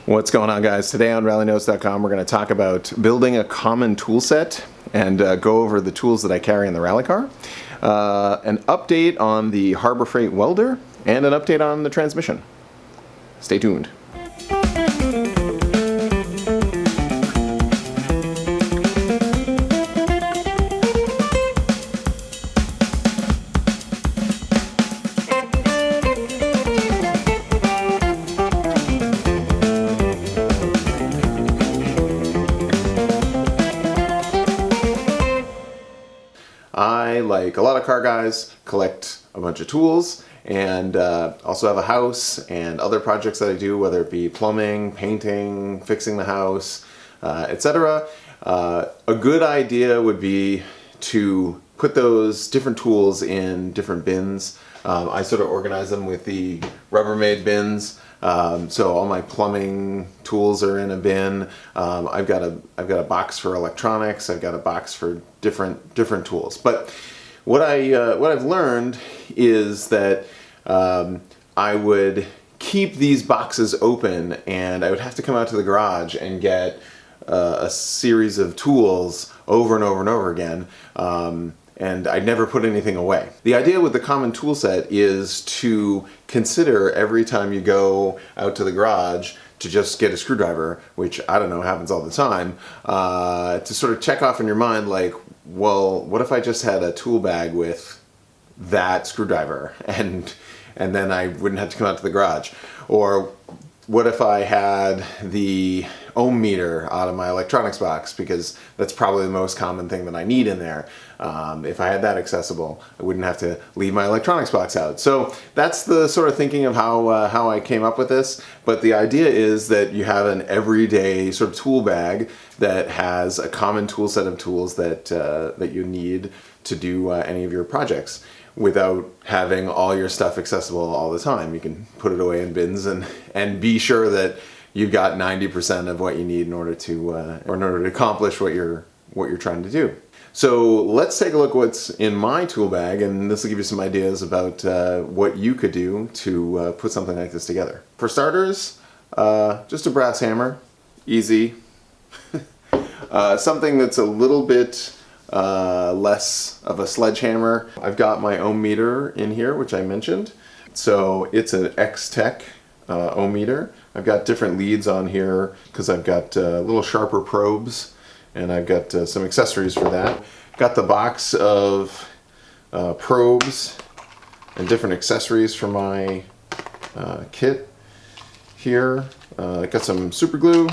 What's going on, guys? Today on rallynotes.com we're going to talk about building a common tool set and go over the tools that I carry in the rally car, an update on the Harbor Freight welder, and an update on the transmission. Stay tuned. I, like a lot of car guys, collect a bunch of tools and also have a house and other projects that I do, whether it be plumbing, painting, fixing the house, etc. A good idea would be to put those different tools in different bins. I sort of organize them with the Rubbermaid bins. So all my plumbing tools are in a bin. I've got a box for electronics. I've got a box for different tools. But what I've learned is that I would keep these boxes open, and I would have to come out to the garage and get a series of tools over and over and over again. And I never put anything away. The idea with the common tool set is to consider every time you go out to the garage to just get a screwdriver, which I don't know, happens all the time, to sort of check off in your mind, like, well, what if I just had a tool bag with that screwdriver and then I wouldn't have to come out to the garage? Or what if I had the ohm meter out of my electronics box, because that's probably the most common thing that I need in there. If I had that accessible, I wouldn't have to leave my electronics box out. So that's the sort of thinking of how I came up with this. But the idea is that you have an everyday sort of tool bag that has a common tool set of tools that you need to do any of your projects, without having all your stuff accessible all the time. You can put it away in bins and be sure that you've got 90% of what you need in order to accomplish what you're trying to do. So let's take a look what's in my tool bag, and this will give you some ideas about what you could do to put something like this together. For starters, just a brass hammer, easy. Something that's a little bit less of a sledgehammer. I've got my ohm meter in here, which I mentioned. So it's an X-Tech ohm meter. I've got different leads on here because I've got little sharper probes, and I've got some accessories for that. Got the box of probes and different accessories for my kit here. Got some super glue,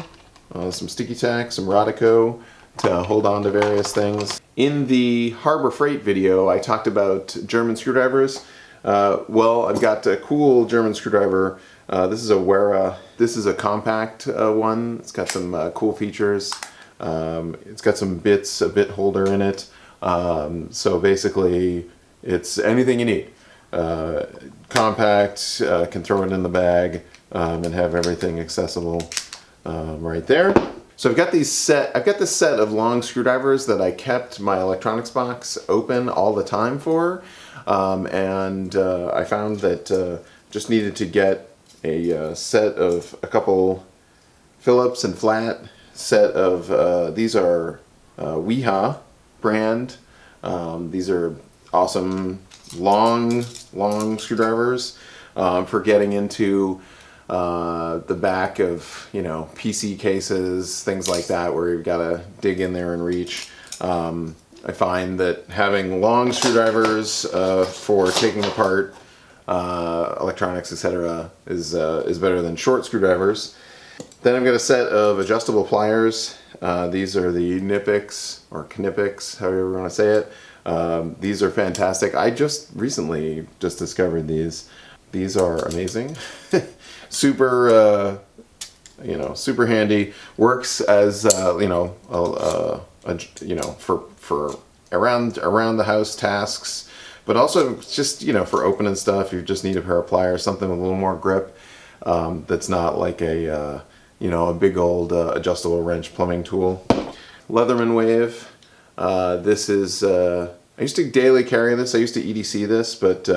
some sticky tack, some Rodico to hold on to various things. In the Harbor Freight video, I talked about German screwdrivers. Well, I've got a cool German screwdriver. This is a Wera. This is a compact one. It's got some cool features. It's got some bits, a bit holder in it. So basically, it's anything you need. Compact, can throw it in the bag and have everything accessible right there. So I've got this set of long screwdrivers that I kept my electronics box open all the time for, and I found that just needed to get a set of a couple Phillips and flat set of these are Weha brand. These are awesome long screwdrivers for getting into the back of, PC cases, things like that, where you've got to dig in there and reach. I find that having long screwdrivers for taking apart electronics, etc., is better than short screwdrivers. Then I've got a set of adjustable pliers. These are the Knipex or Knipex, however you want to say it. These are fantastic. I just recently discovered these. These are amazing. Super, super handy. Works as for around the house tasks, but also just for opening stuff. You just need a pair of pliers, something with a little more grip. That's not like a big old adjustable wrench plumbing tool. Leatherman Wave. This is I used to daily carry this. I used to EDC this, but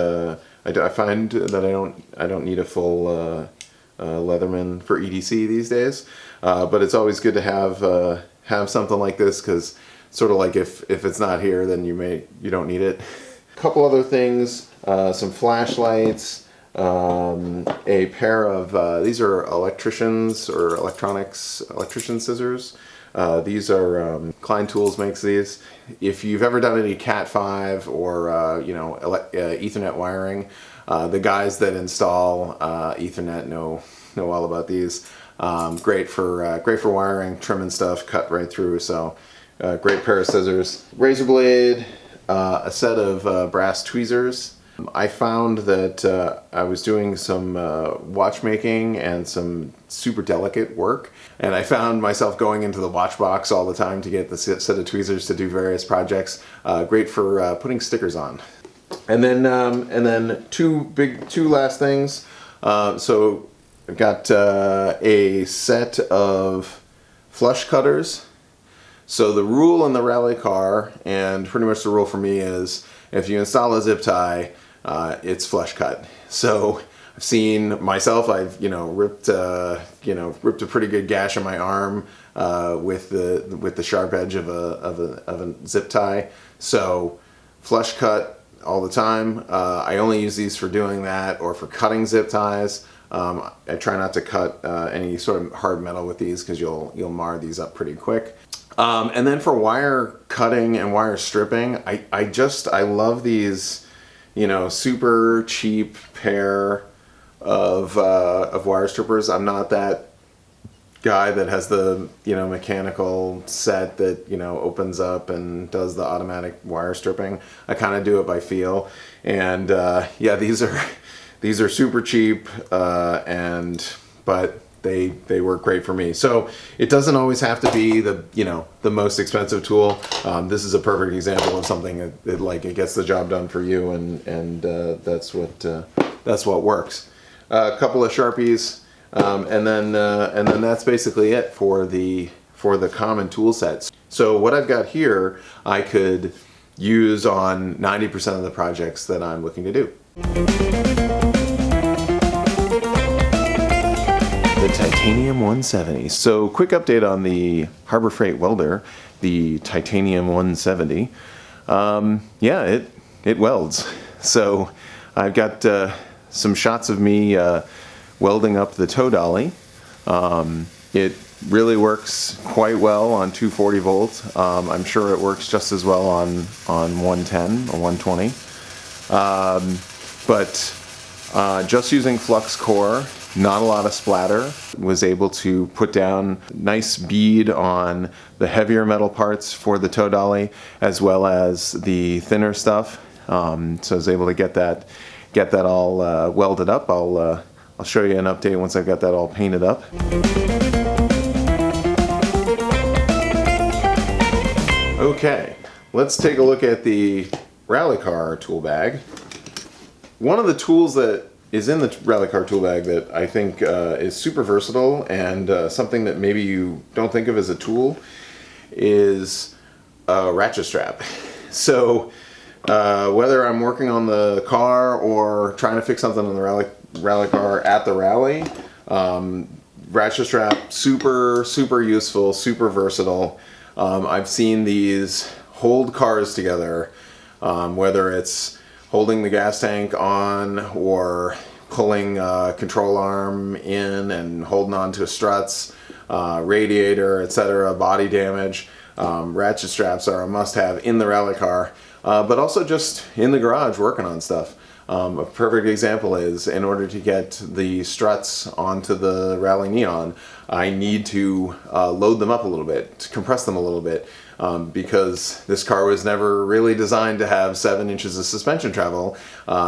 I find that I don't need a full Leatherman for EDC these days. But it's always good to have something like this, because sort of like if it's not here, then you don't need it. A couple other things, some flashlights, a pair of these are electricians or electrician scissors. These are Klein Tools makes these. If you've ever done any Cat 5 or Ethernet wiring, the guys that install Ethernet know all about these. Great for wiring, trimming stuff, cut right through. So great pair of scissors. Razor blade, a set of brass tweezers. I found that I was doing some watchmaking and some super delicate work, and I found myself going into the watch box all the time to get the set of tweezers to do various projects. Great for putting stickers on. And then two last things. So I've got a set of flush cutters. So the rule in the rally car, and pretty much the rule for me, is if you install a zip tie, it's flush cut. So I've seen myself, I've ripped a pretty good gash in my arm with the sharp edge of a zip tie. So flush cut all the time. I only use these for doing that or for cutting zip ties. I try not to cut any sort of hard metal with these, because you'll mar these up pretty quick. And then for wire cutting and wire stripping, I love these, super cheap pair of wire strippers. I'm not that guy that has the mechanical set that opens up and does the automatic wire stripping. I kind of do it by feel, and yeah, these are super cheap, but they work great for me. So it doesn't always have to be the most expensive tool. This is a perfect example of something that it gets the job done for you, and that's what works. A couple of Sharpies, and then that's basically it for the common tool sets. So what I've got here, I could use on 90% of the projects that I'm looking to do. The Titanium 170. So quick update on the Harbor Freight Welder, the Titanium 170. Yeah, it welds. So I've got some shots of me welding up the tow dolly. It really works quite well on 240 volts. I'm sure it works just as well on 110 or 120. But just using flux core, not a lot of splatter, was able to put down nice bead on the heavier metal parts for the tow dolly, as well as the thinner stuff. So I was able to get that all welded up. I'll show you an update once I've got that all painted up. Okay, let's take a look at the rally car tool bag. One of the tools that is in the rally car tool bag that I think is super versatile, and something that maybe you don't think of as a tool, is a ratchet strap. So whether I'm working on the car or trying to fix something on the rally car at the rally, ratchet strap, super useful, super versatile. I've seen these hold cars together, whether it's holding the gas tank on or pulling a control arm in and holding on to struts, radiator, etc., body damage. Ratchet straps are a must-have in the rally car, but also just in the garage working on stuff. A perfect example is, in order to get the struts onto the Rally Neon, I need to load them up a little bit, to compress them a little bit, because this car was never really designed to have 7 inches of suspension travel.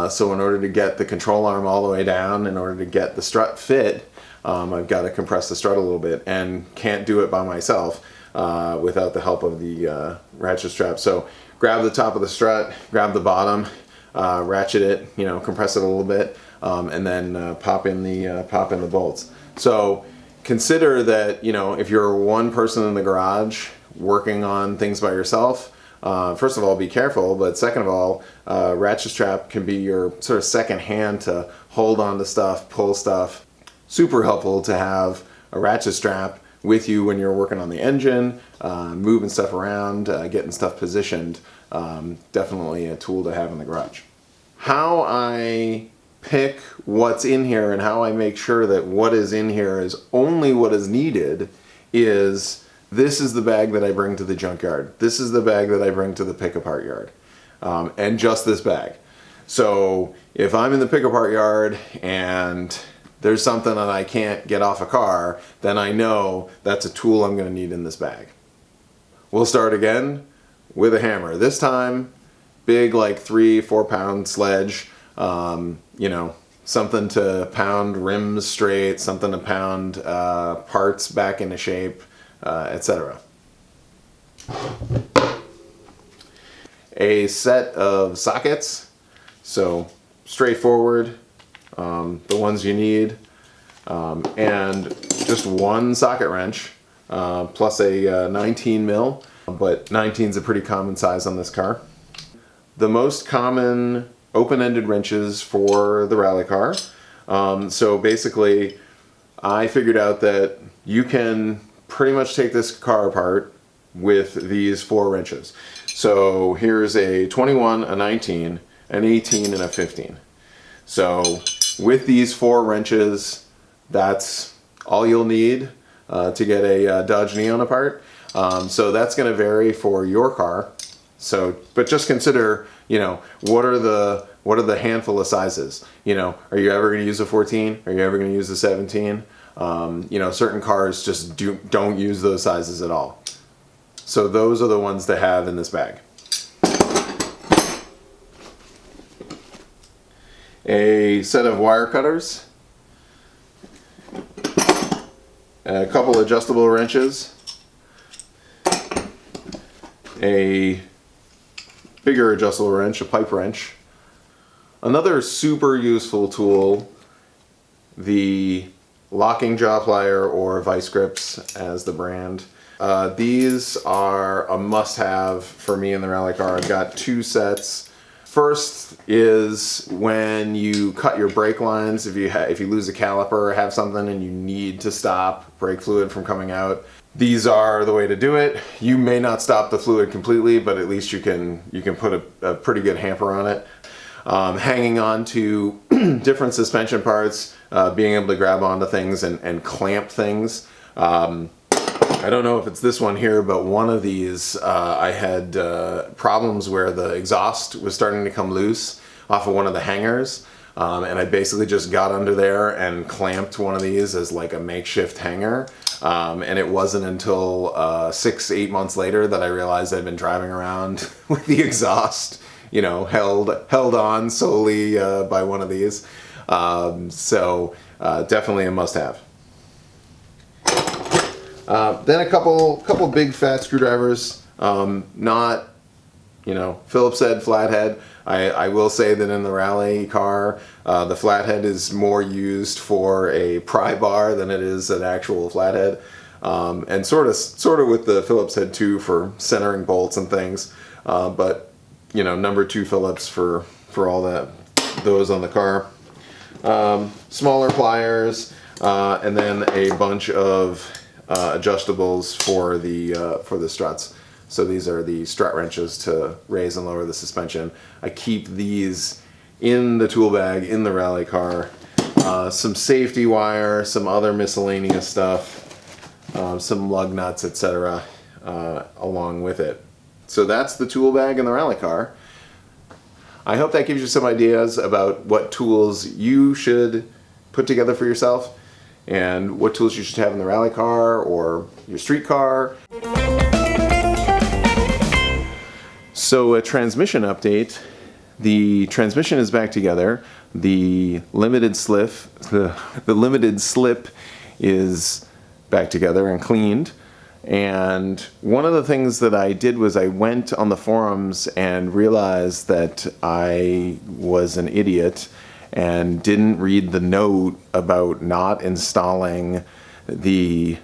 So in order to get the control arm all the way down, in order to get the strut fit, I've got to compress the strut a little bit, and can't do it by myself without the help of the ratchet strap. So grab the top of the strut, grab the bottom, ratchet it, compress it a little bit, and then pop in the bolts. So consider that, if you're one person in the garage working on things by yourself, first of all, be careful, but second of all, ratchet strap can be your sort of second hand to hold on to stuff, pull stuff. super helpful to have a ratchet strap with you when you're working on the engine, moving stuff around, getting stuff positioned. Definitely a tool to have in the garage. How I pick what's in here and how I make sure that what is in here is only what is needed is this is the bag that I bring to the junkyard. This is the bag that I bring to the pick-apart yard. And just this bag. So if I'm in the pick-apart yard and there's something that I can't get off a car, then I know that's a tool I'm going to need in this bag. We'll start again with a hammer. This time, big, like 3-4 pound sledge. You know, something to pound rims straight, something to pound parts back into shape, etc. A set of sockets, so straightforward, the ones you need, and just one socket wrench, plus a 19 mil, but 19 is a pretty common size on this car. The most common open-ended wrenches for the rally car. So basically, I figured out that you can pretty much take this car apart with these 4 wrenches. So here's a 21, a 19, an 18, and a 15. So with these 4 wrenches, that's all you'll need to get a Dodge Neon apart. So that's going to vary for your car. So, but just consider, you know, what are the handful of sizes? You know, are you ever going to use a 14? Are you ever going to use a 17? You know, certain cars just don't use those sizes at all. So those are the ones to have in this bag. A set of wire cutters, a couple adjustable wrenches, a bigger adjustable wrench, a pipe wrench. Another super useful tool, the locking jaw plier, or vice grips as the brand. These are a must-have for me in the rally car. I've got 2 sets. First is when you cut your brake lines, if you lose a caliper or have something and you need to stop brake fluid from coming out. These are the way to do it. You may not stop the fluid completely, but at least you can put a pretty good hamper on it. Hanging on to different suspension parts, being able to grab onto things and clamp things. I don't know if it's this one here, but one of these I had problems where the exhaust was starting to come loose off of one of the hangers. And I basically just got under there and clamped one of these as like a makeshift hanger. And it wasn't until 6-8 months later that I realized I'd been driving around with the exhaust, you know, held on solely by one of these. So definitely a must-have. Then a couple big fat screwdrivers, not, you know, Phillips head, flathead. I will say that in the rally car, the flathead is more used for a pry bar than it is an actual flathead. And sort of with the Phillips head too for centering bolts and things. But, you know, number 2 Phillips for all those on the car. Smaller pliers, and then a bunch of adjustables for the struts. So these are the strut wrenches to raise and lower the suspension. I keep these in the tool bag in the rally car. Some safety wire, some other miscellaneous stuff, some lug nuts, etc. Along with it. So that's the tool bag in the rally car. I hope that gives you some ideas about what tools you should put together for yourself and what tools you should have in the rally car or your street car. So a transmission update. The transmission is back together. The limited slip is back together and cleaned. And one of the things that I did was I went on the forums and realized that I was an idiot and didn't read the note about not installing the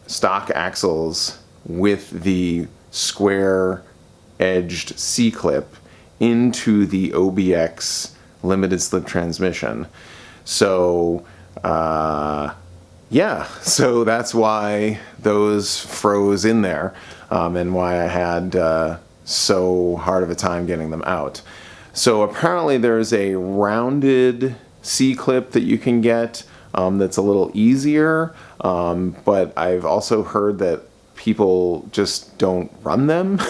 stock axles with the square edged C-clip into the OBX limited slip transmission. So yeah, so that's why those froze in there, and why I had so hard of a time getting them out. So apparently there's a rounded C-clip that you can get that's a little easier, but I've also heard that people just don't run them.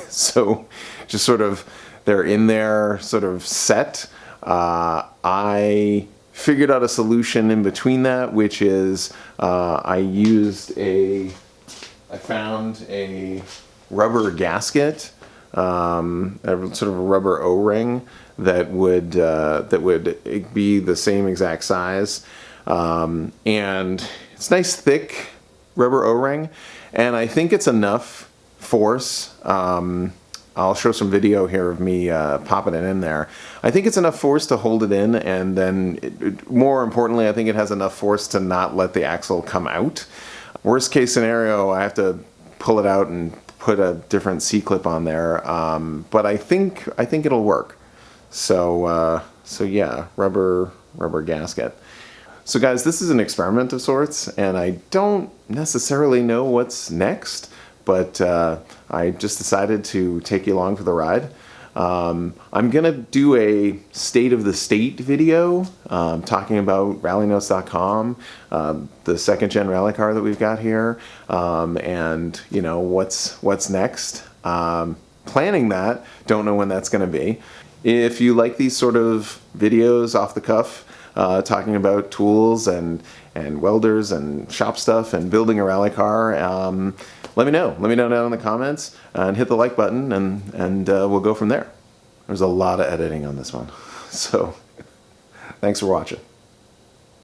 So just sort of, they're in there sort of set. I figured out a solution in between that, which is I found a rubber gasket, a sort of a rubber O-ring that would be the same exact size, and it's nice thick rubber O-ring, and I think it's enough force. I'll show some video here of me popping it in there. I think it's enough force to hold it in, and then more importantly, I think it has enough force to not let the axle come out. Worst case scenario, I have to pull it out and put a different C-clip on there, but I think it'll work. So yeah, rubber gasket. So guys, this is an experiment of sorts, and I don't necessarily know what's next, but I just decided to take you along for the ride. I'm gonna do a state of the state video talking about rallynotes.com, the second gen rally car that we've got here, and you know what's next. Planning that, don't know when that's gonna be. If you like these sort of videos off the cuff, talking about tools and welders and shop stuff and building a rally car, let me know. Let me know down in the comments, and hit the like button, and we'll go from there. There's a lot of editing on this one. So thanks for watching.